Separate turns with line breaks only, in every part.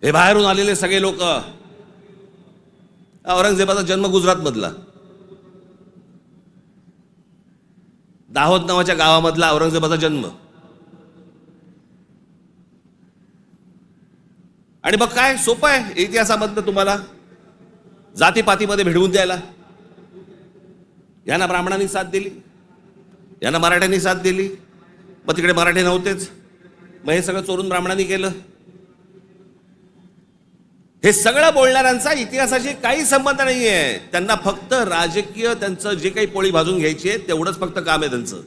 हे बाहेरून आलेले सगळे लोक, औरंगजेबाचा जन्म गुजरात मधला, दाहोद नावाच्या गावामधला औरंगजेबाचा जन्म. आणि मग काय सोपं आहे इतिहासामधनं तुम्हाला जातीपातीमध्ये भिडवून द्यायला. यांना ब्राह्मणांनी साथ दिली, यांना मराठ्यांनी साथ दिली, मग तिकडे मराठी नव्हतेच, मग हे सगळं चोरून ब्राह्मणांनी केलं. हे सगळं बोलणाऱ्यांचा इतिहासाशी काही संबंध नाहीये. त्यांना फक्त राजकीय त्यांचं जे काही पोळी भाजून घ्यायची आहे तेवढंच फक्त काम आहे त्यांचं.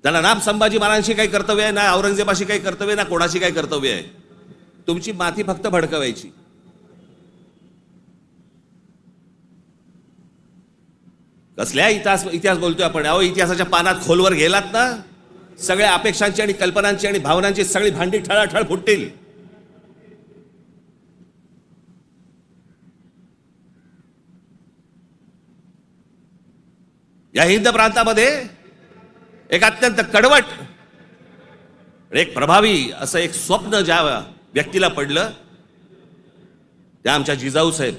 त्यांना ना संभाजी महाराजांशी काही कर्तव्य आहे, ना औरंगजेबाशी काही कर्तव्य, ना कोणाशी काही कर्तव्य आहे. तुमची माती फक्त भडकवायची. कसल्या इतिहास बोलतोय आपण? अहो, इतिहासाच्या पानात खोलवर गेलात ना, सगळ्या अपेक्षांची आणि कल्पनांची आणि भावनांची सगळी भांडी ठळाठळ फुटतील. या हिंद प्रांतामध्ये एक अत्यंत कडवट, एक प्रभावी असं एक स्वप्न ज्या व्यक्तीला पडलं त्या आमच्या जिजाऊ साहेब.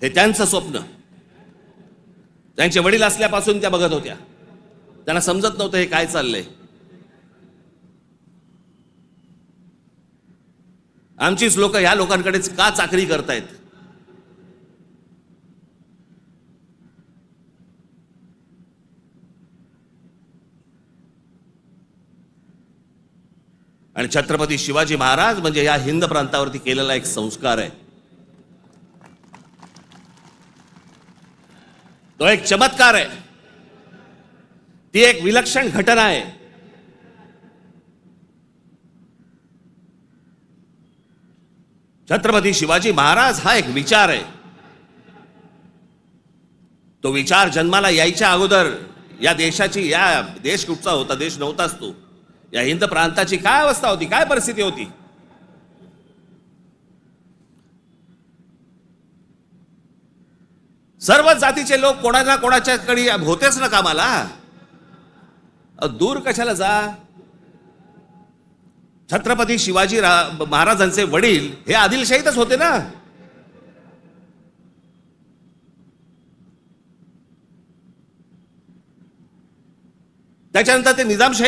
हे त्यांचं स्वप्न त्यांचे वडील असल्यापासून त्या बघत होत्या. त्यांना समजत नव्हतं हे काय चाललंय. आमचीच लोक ह्या लोकांकडेच का चाकरी करतायत. आणि छत्रपती शिवाजी महाराज म्हणजे या हिंद प्रांतावरती केलेला एक संस्कार आहे. तो एक चमत्कार आहे. ती एक विलक्षण घटना आहे. छत्रपती शिवाजी महाराज हा एक विचार आहे. तो विचार जन्माला यायच्या अगोदर या देशाची, या देश कुठचा होता, देश नव्हताच तो, या हिंद प्रांताची काय अवस्था होती, काय परिस्थिती होती. सर्व जातीचे लोक कोणाला कोणाच्याकडे होतेच ना कामाला. दूर कशाला जा. छत्रपती शिवाजी महाराजांचे वडील हे आदिलशाहीतच होते ना. त्याच्यानंतर ते निजामशाही